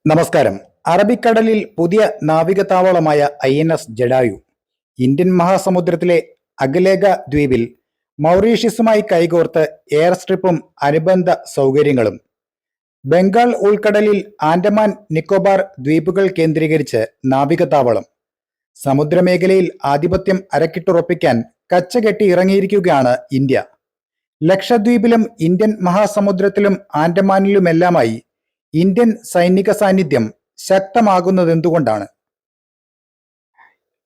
നമസ്കാരം. അറബിക്കടലിൽ പുതിയ നാവികതാവളമായ INS ജഡായു ഇന്ത്യൻ മഹാസമുദ്രത്തിലെ അഗലേഗ ദ്വീപിൽ മൗറീഷ്യസുമായി കൈകോർത്ത് എയർ സ്ട്രിപ്പും അനുബന്ധ സൗകര്യങ്ങളും. ബംഗാൾ ഉൾക്കടലിൽ ആൻഡമാൻ നിക്കോബാർ ദ്വീപുകൾ കേന്ദ്രീകരിച്ച് നാവികതാവളം. സമുദ്രമേഖലയിൽ ആധിപത്യം അരക്കിട്ടുറപ്പിക്കാൻ കച്ചകെട്ടി ഇറങ്ങിയിരിക്കുകയാണ് ഇന്ത്യ. ലക്ഷദ്വീപിലും ഇന്ത്യൻ മഹാസമുദ്രത്തിലും ആൻഡമാനിലുമെല്ലാമായി ഇന്ത്യൻ സൈനിക സാന്നിധ്യം ശക്തമാകുന്നതെന്തുകൊണ്ടാണ്?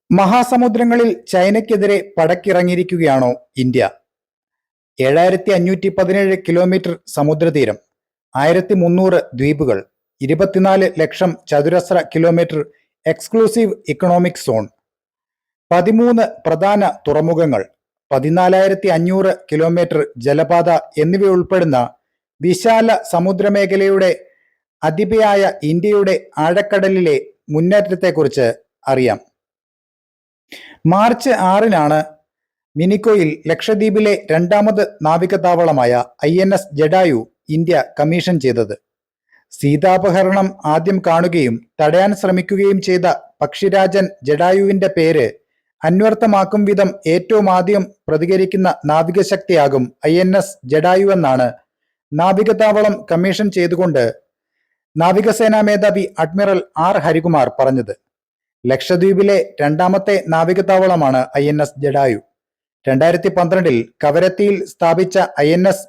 മഹാസമുദ്രങ്ങളിൽ ചൈനയ്ക്കെതിരെ പടക്കിറങ്ങിയിരിക്കുകയാണോ ഇന്ത്യ? 7517 കിലോമീറ്റർ സമുദ്രതീരം, 1300 ദ്വീപുകൾ, 24 ലക്ഷം ചതുരശ്ര കിലോമീറ്റർ എക്സ്ക്ലൂസീവ് ഇക്കണോമിക് സോൺ, 13 പ്രധാന തുറമുഖങ്ങൾ, 14,500 കിലോമീറ്റർ ജലപാത എന്നിവയുൾപ്പെടുന്ന വിശാല സമുദ്രമേഖലയുടെ അധിപയായ ഇന്ത്യയുടെ ആഴക്കടലിലെ മുന്നേറ്റത്തെക്കുറിച്ച് അറിയാം. മാർച്ച് 6-നാണ് മിനിക്കോയിൽ ലക്ഷദ്വീപിലെ രണ്ടാമത് നാവികതാവളമായ INS ജഡായു ഇന്ത്യ കമ്മീഷൻ ചെയ്തത്. സീതാപഹരണം ആദ്യം കാണുകയും തടയാൻ ശ്രമിക്കുകയും ചെയ്ത പക്ഷിരാജൻ ജഡായുവിന്റെ പേര് അന്വർത്ഥമാക്കും വിധം ഏറ്റവും ആദ്യം പ്രതികരിക്കുന്ന നാവികശക്തിയാകും INS ജഡായു എന്നാണ് നാവികതാവളം കമ്മീഷൻ ചെയ്തുകൊണ്ട് നാവികസേനാ മേധാവി അഡ്മിറൽ R ഹരികുമാർ പറഞ്ഞത്. ലക്ഷദ്വീപിലെ രണ്ടാമത്തെ നാവികതാവളമാണ് INS ജഡായു. 2012-ൽ കവരത്തിയിൽ സ്ഥാപിച്ച INS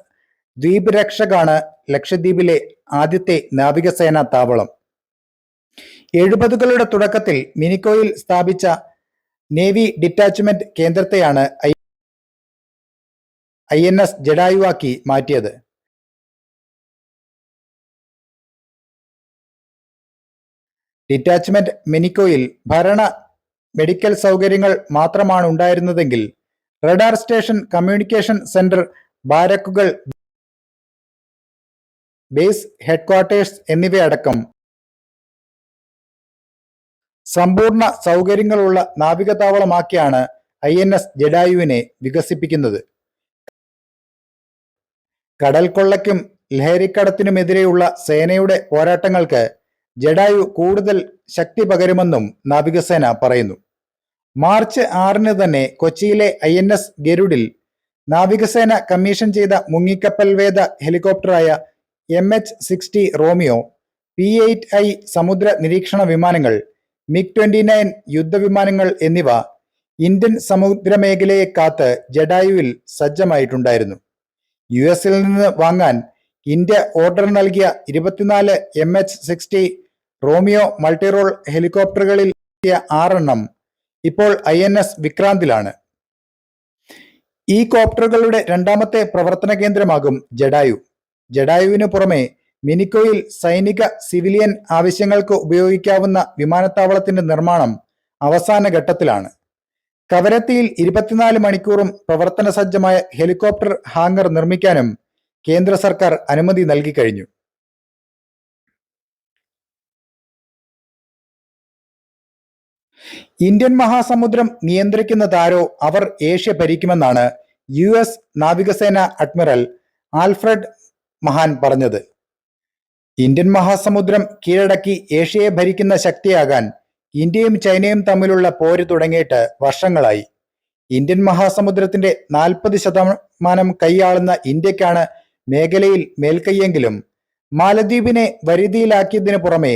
ദ്വീപ് രക്ഷകാണ് ലക്ഷദ്വീപിലെ ആദ്യത്തെ നാവികസേനാ താവളം. 70കളുടെ തുടക്കത്തിൽ മിനിക്കോയിൽ സ്ഥാപിച്ച നേവി ഡിറ്റാച്ച്മെന്റ് കേന്ദ്രത്തെയാണ് INS ജഡായുവാക്കി മാറ്റിയത്. ഡിറ്റാച്ച്മെന്റ് മിനിക്കോയിൽ ഭരണ മെഡിക്കൽ സൗകര്യങ്ങൾ മാത്രമാണ് ഉണ്ടായിരുന്നതെങ്കിൽ റഡാർ സ്റ്റേഷൻ, കമ്മ്യൂണിക്കേഷൻ സെന്റർ, ബാരക്കുകൾ, ബേസ് ഹെഡ്ക്വാർട്ടേഴ്സ് എന്നിവയടക്കം സമ്പൂർണ്ണ സൗകര്യങ്ങളുള്ള നാവികതാവളമാക്കിയാണ് INS ജഡായുവിനെ വികസിപ്പിക്കുന്നത്. കടൽ കൊള്ളയ്ക്കും ലഹരിക്കടത്തിനുമെതിരെയുള്ള സേനയുടെ പോരാട്ടങ്ങൾക്ക് ജഡായു കൂടുതൽ ശക്തി പകരുമെന്നും നാവികസേന പറയുന്നു. മാർച്ച് 6-ന് തന്നെ കൊച്ചിയിലെ INS ഗരുഡിൽ നാവികസേന കമ്മീഷൻ ചെയ്ത മുങ്ങിക്കപ്പൽ വേദ ഹെലികോപ്റ്ററായ MH-60 റോമിയോ, P-8I സമുദ്ര നിരീക്ഷണ വിമാനങ്ങൾ, MiG-29 യുദ്ധവിമാനങ്ങൾ എന്നിവ ഇന്ത്യൻ സമുദ്രമേഖലയെ കാത്ത് ജഡായുവിൽ സജ്ജമായിട്ടുണ്ടായിരുന്നു. US-ൽ നിന്ന് വാങ്ങാൻ ഇന്ത്യ ഓർഡർ നൽകിയ 24 MH-60 റോമിയോ മൾട്ടിറോൾ ഹെലികോപ്റ്ററുകളിൽ 6 ഇപ്പോൾ INS വിക്രാന്തിലാണ്. ഈ കോപ്റ്ററുകളുടെ രണ്ടാമത്തെ പ്രവർത്തന കേന്ദ്രമാകും ജഡായു. ജഡായുവിന് പുറമെ മിനിക്കോയിൽ സൈനിക സിവിലിയൻ ആവശ്യങ്ങൾക്ക് ഉപയോഗിക്കാവുന്ന വിമാനത്താവളത്തിന്റെ നിർമ്മാണം അവസാന ഘട്ടത്തിലാണ്. കവരത്തിയിൽ 24 മണിക്കൂറും പ്രവർത്തന സജ്ജമായ ഹെലികോപ്റ്റർ ഹാങ്ങർ നിർമ്മിക്കാനും കേന്ദ്ര സർക്കാർ അനുമതി നൽകി കഴിഞ്ഞു. ഇന്ത്യൻ മഹാസമുദ്രം നിയന്ത്രിക്കുന്നതാരോ അവർ ഏഷ്യ ഭരിക്കുമെന്നാണ് US നാവികസേന അഡ്മിറൽ ആൽഫ്രഡ് മഹാൻ പറഞ്ഞത്. ഇന്ത്യൻ മഹാസമുദ്രം കീഴടക്കി ഏഷ്യയെ ഭരിക്കുന്ന ശക്തിയാകാൻ ഇന്ത്യയും ചൈനയും തമ്മിലുള്ള പോര് തുടങ്ങിയിട്ട് വർഷങ്ങളായി. ഇന്ത്യൻ മഹാസമുദ്രത്തിന്റെ 40% കൈയാളുന്ന ഇന്ത്യക്കാണ് മേഖലയിൽ മേൽക്കൈയെങ്കിലും മാലദ്വീപിനെ വരുതിയിലാക്കിയതിനു പുറമെ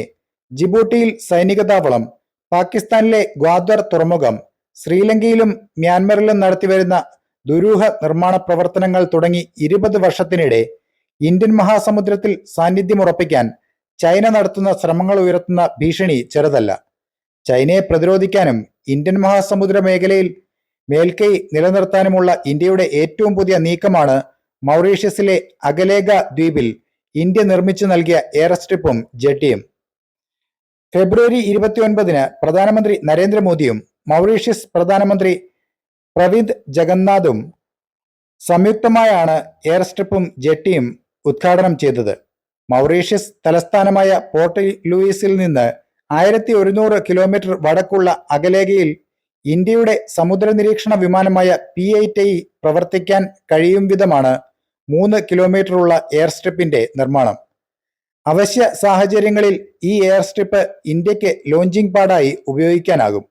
ജിബൂട്ടിയിൽ സൈനിക താവളം, പാകിസ്ഥാനിലെ ഗ്വാദർ തുറമുഖം, ശ്രീലങ്കയിലും മ്യാൻമറിലും നടത്തിവരുന്ന ദുരൂഹ നിർമ്മാണ പ്രവർത്തനങ്ങൾ തുടങ്ങി 20 വർഷത്തിനിടെ ഇന്ത്യൻ മഹാസമുദ്രത്തിൽ സാന്നിധ്യമുറപ്പിക്കാൻ ചൈന നടത്തുന്ന ശ്രമങ്ങൾ ഉയർത്തുന്ന ഭീഷണി ചെറുതല്ല. ചൈനയെ പ്രതിരോധിക്കാനും ഇന്ത്യൻ മഹാസമുദ്ര മേഖലയിൽ മേൽക്കൈ നിലനിർത്താനുമുള്ള ഇന്ത്യയുടെ ഏറ്റവും പുതിയ നീക്കമാണ് മൗറീഷ്യസിലെ അഗലേഗ ദ്വീപിൽ ഇന്ത്യ നിർമ്മിച്ചു നൽകിയ എയർ സ്ട്രിപ്പും ജെട്ടിയും. ഫെബ്രുവരി 29-ന് പ്രധാനമന്ത്രി നരേന്ദ്രമോദിയും മൗറീഷ്യസ് പ്രധാനമന്ത്രി പ്രവിന്ദ് ജഗന്നാഥും സംയുക്തമായാണ് എയർ സ്ട്രിപ്പും ജെട്ടിയും ഉദ്ഘാടനം ചെയ്തത്. മൗറീഷ്യസ് തലസ്ഥാനമായ പോർട്ട് ലൂയിസിൽ നിന്ന് 1100 കിലോമീറ്റർ വടക്കുള്ള അഗലേഗയിൽ ഇന്ത്യയുടെ സമുദ്ര നിരീക്ഷണ വിമാനമായ P-8I പ്രവർത്തിക്കാൻ കഴിയും വിധമാണ് 3 കിലോമീറ്ററുള്ള എയർ സ്ട്രിപ്പിന്റെ നിർമ്മാണം. അവശ്യ സാഹചര്യങ്ങളിൽ ഈ എയർ സ്ട്രിപ്പ് ഇന്ത്യക്ക് ലോഞ്ചിങ് പാഡായി ഉപയോഗിക്കാനാകും.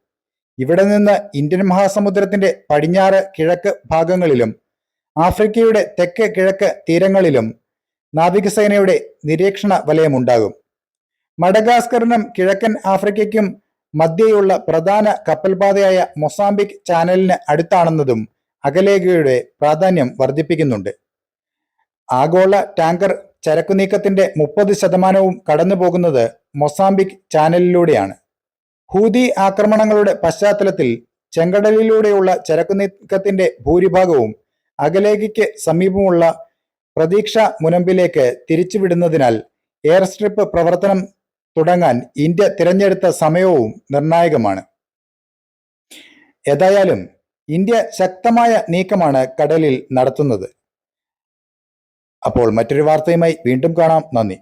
ഇവിടെ നിന്ന് ഇന്ത്യൻ മഹാസമുദ്രത്തിന്റെ പടിഞ്ഞാറ് കിഴക്ക് ഭാഗങ്ങളിലും ആഫ്രിക്കയുടെ തെക്ക് കിഴക്ക് തീരങ്ങളിലും നാവികസേനയുടെ നിരീക്ഷണ വലയമുണ്ടാകും. മഡഗാസ്കറിനും കിഴക്കൻ ആഫ്രിക്കയ്ക്കും മധ്യേയുള്ള പ്രധാന കപ്പൽപാതയായ മൊസാംബിക് ചാനലിന് അടുത്താണെന്നതും അകലേഖയുടെ പ്രാധാന്യം വർദ്ധിപ്പിക്കുന്നുണ്ട്. ആഗോള ടാങ്കർ ചരക്കുനീക്കത്തിന്റെ 30% കടന്നുപോകുന്നത് മൊസാംബിക് ചാനലിലൂടെയാണ്. ഹൂതി ആക്രമണങ്ങളുടെ പശ്ചാത്തലത്തിൽ ചെങ്കടലിലൂടെയുള്ള ചരക്കുനീക്കത്തിന്റെ ഭൂരിഭാഗവും അകലേഖയ്ക്ക് സമീപമുള്ള പ്രതീക്ഷ മുനമ്പിലേക്ക് തിരിച്ചുവിടുന്നതിനാൽ എയർ സ്ട്രിപ്പ് പ്രവർത്തനം തുടങ്ങാൻ ഇന്ത്യ തിരഞ്ഞെടുത്ത സമയവും നിർണായകമാണ്. ഏതായാലും ഇന്ത്യ ശക്തമായ നീക്കമാണ് കടലിൽ നടത്തുന്നത്. അപ്പോൾ മറ്റൊരു വാർത്തയുമായി വീണ്ടും കാണാം. നന്ദി.